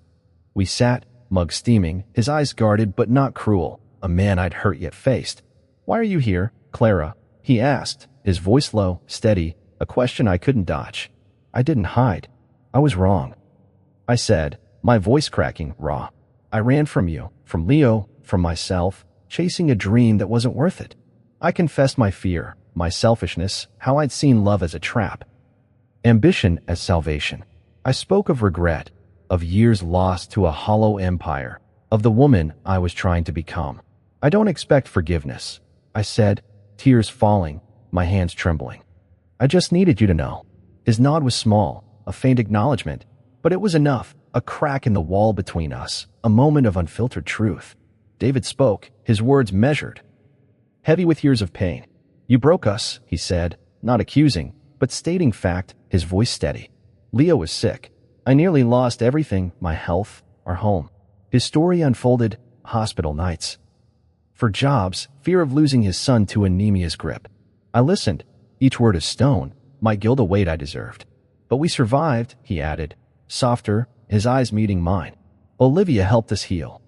Speaker 1: We sat, mug steaming, his eyes guarded but not cruel, a man I'd hurt yet faced. "Why are you here, Clara?" he asked, his voice low, steady, a question I couldn't dodge. I didn't hide. I was wrong. I said, my voice cracking, raw. "I ran from you, from Leo, from myself, chasing a dream that wasn't worth it." I confessed my fear, my selfishness, how I'd seen love as a trap, ambition as salvation. I spoke of regret, of years lost to a hollow empire, of the woman I was trying to become. I don't expect forgiveness, I said, tears falling, my hands trembling. I just needed you to know. His nod was small, a faint acknowledgement, but it was enough, a crack in the wall between us, a moment of unfiltered truth. David spoke, his words measured, heavy with years of pain. You broke us, he said, not accusing, but stating fact, his voice steady. Leo was sick. I nearly lost everything, my health, our home. His story unfolded, hospital nights. For jobs, fear of losing his son to anemia's grip. I listened, each word a stone, might gild a weight I deserved. But we survived, he added, softer, his eyes meeting mine. Olivia helped us heal.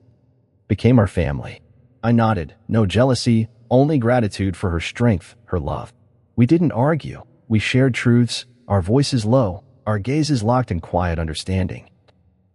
Speaker 1: Became our family. I nodded, no jealousy, only gratitude for her strength, her love. We didn't argue. We shared truths, our voices low, our gazes locked in quiet understanding.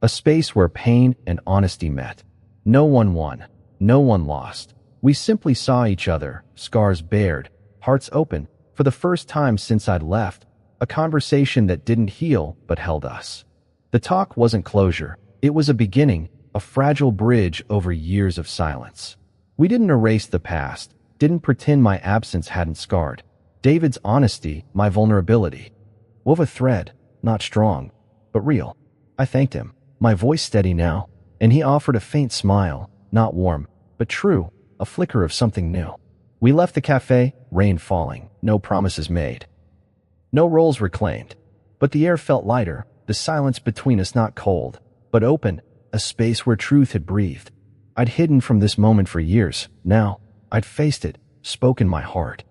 Speaker 1: A space where pain and honesty met. No one won, no one lost. We simply saw each other, scars bared, hearts open, for the first time since I'd left, a conversation that didn't heal but held us. The talk wasn't closure. It was a beginning, a fragile bridge over years of silence. We didn't erase the past, didn't pretend my absence hadn't scarred. David's honesty, my vulnerability, wove a thread, not strong, but real. I thanked him, my voice steady now, and he offered a faint smile, not warm, but true, a flicker of something new. We left the cafe, rain falling, no promises made. No roles reclaimed, but the air felt lighter, the silence between us not cold, but open, a space where truth had breathed. I'd hidden from this moment for years. Now, I'd faced it, spoken my heart.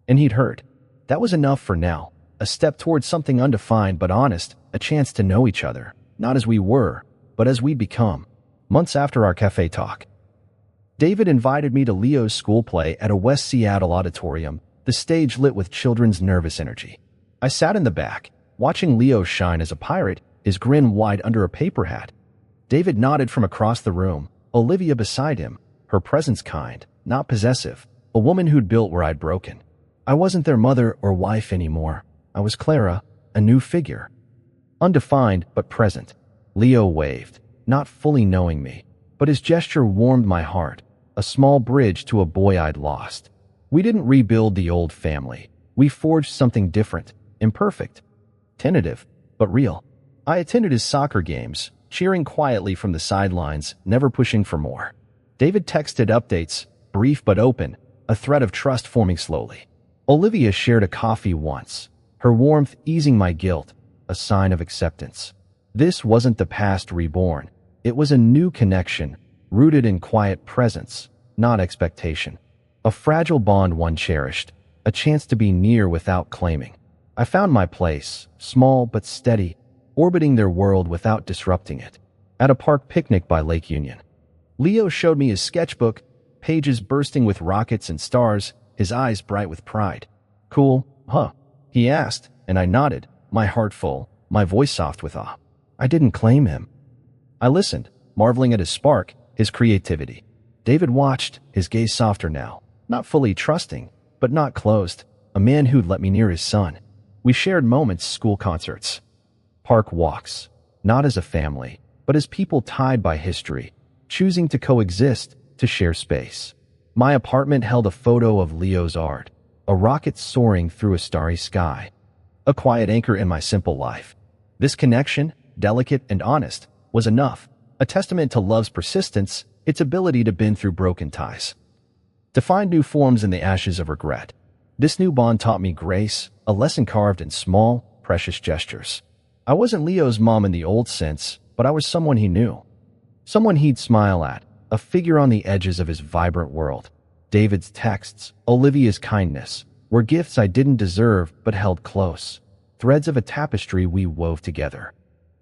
Speaker 1: And he'd heard. That was enough for now, a step towards something undefined but honest, a chance to know each other, not as we were, but as we'd become. Months after our cafe talk, David invited me to Leo's school play at a West Seattle auditorium, the stage lit with children's nervous energy. I sat in the back, watching Leo shine as a pirate, his grin wide under a paper hat. David nodded from across the room, Olivia beside him, her presence kind, not possessive, a woman who'd built where I'd broken. I wasn't their mother or wife anymore. I was Clara, a new figure. Undefined but present. Leo waved, not fully knowing me, but his gesture warmed my heart, a small bridge to a boy I'd lost. We didn't rebuild the old family. We forged something different, imperfect, tentative, but real. I attended his soccer games, cheering quietly from the sidelines, never pushing for more. David texted updates, brief but open, a thread of trust forming slowly. Olivia shared a coffee once, her warmth easing my guilt, a sign of acceptance. This wasn't the past reborn. It was a new connection, rooted in quiet presence, not expectation. A fragile bond one cherished, a chance to be near without claiming. I found my place, small but steady, orbiting their world without disrupting it. At a park picnic by Lake Union, Leo showed me his sketchbook, pages bursting with rockets and stars, his eyes bright with pride. Cool, huh? He asked, and I nodded, my heart full, my voice soft with awe. I didn't claim him. I listened, marveling at his spark, his creativity. David watched, his gaze softer now, not fully trusting, but not closed, a man who'd let me near his son. We shared moments, school concerts, park walks, not as a family, but as people tied by history, choosing to coexist, to share space. My apartment held a photo of Leo's art, a rocket soaring through a starry sky, a quiet anchor in my simple life. This connection, delicate and honest, was enough, a testament to love's persistence, its ability to bend through broken ties, to find new forms in the ashes of regret. This new bond taught me grace, a lesson carved in small, precious gestures. I wasn't Leo's mom in the old sense, but I was someone he knew. Someone he'd smile at, a figure on the edges of his vibrant world. David's texts, Olivia's kindness, were gifts I didn't deserve but held close, threads of a tapestry we wove together.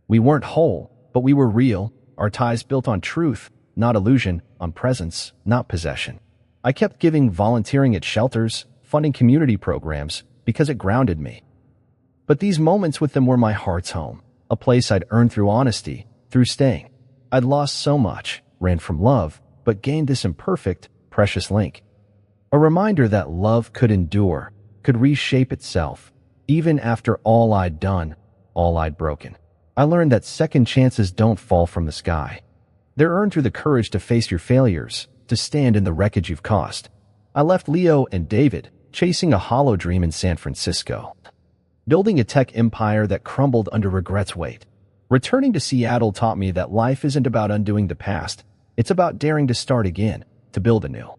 Speaker 1: We weren't whole, but we were real, our ties built on truth, not illusion, on presence, not possession. I kept giving, volunteering at shelters, funding community programs, because it grounded me. But these moments with them were my heart's home, a place I'd earned through honesty, through staying. I'd lost so much, ran from love, but gained this imperfect, precious link. A reminder that love could endure, could reshape itself, even after all I'd done, all I'd broken. I learned that second chances don't fall from the sky. They're earned through the courage to face your failures, to stand in the wreckage you've caused. I left Leo and David chasing a hollow dream in San Francisco, building a tech empire that crumbled under regret's weight. Returning to Seattle taught me that life isn't about undoing the past, it's about daring to start again, to build anew.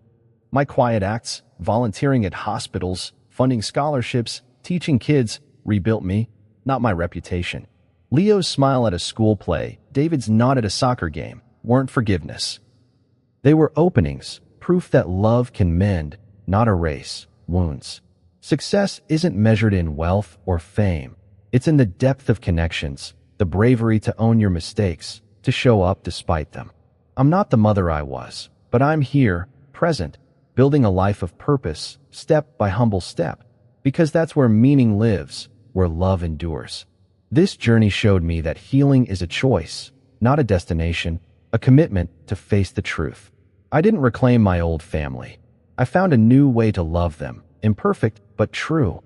Speaker 1: My quiet acts, volunteering at hospitals, funding scholarships, teaching kids, rebuilt me, not my reputation. Leo's smile at a school play, David's nod at a soccer game, weren't forgiveness. They were openings, proof that love can mend, not erase, wounds. Success isn't measured in wealth or fame. It's in the depth of connections, the bravery to own your mistakes, to show up despite them. I'm not the mother I was, but I'm here, present, building a life of purpose, step by humble step, because that's where meaning lives, where love endures. This journey showed me that healing is a choice, not a destination, a commitment to face the truth. I didn't reclaim my old family. I found a new way to love them, imperfect but true.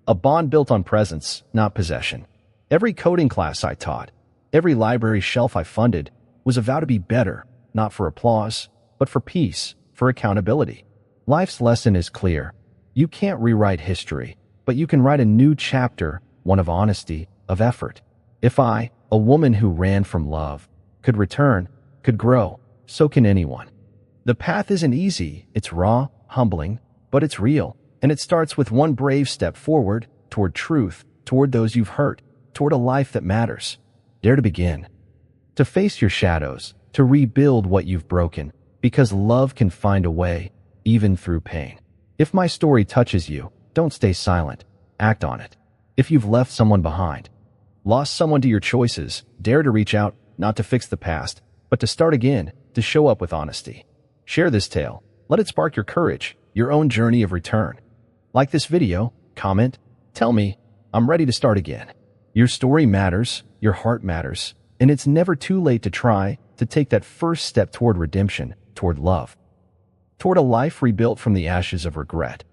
Speaker 1: A bond built on presence, not possession. Every coding class I taught, every library shelf I funded, was a vow to be better, not for applause, but for peace, for accountability. Life's lesson is clear. You can't rewrite history, but you can write a new chapter, one of honesty, of effort. If I, a woman who ran from love, could return, could grow, so can anyone. The path isn't easy, it's raw, humbling, but it's real, and it starts with one brave step forward, toward truth, toward those you've hurt, toward a life that matters. Dare to begin. To face your shadows, to rebuild what you've broken, because love can find a way, even through pain. If my story touches you, don't stay silent, act on it. If you've left someone behind, lost someone to your choices, dare to reach out, not to fix the past, but to start again, to show up with honesty. Share this tale. Let it spark your courage, your own journey of return. Like this video, comment, tell me, I'm ready to start again. Your story matters, your heart matters, and it's never too late to try to take that first step toward redemption, toward love, toward a life rebuilt from the ashes of regret.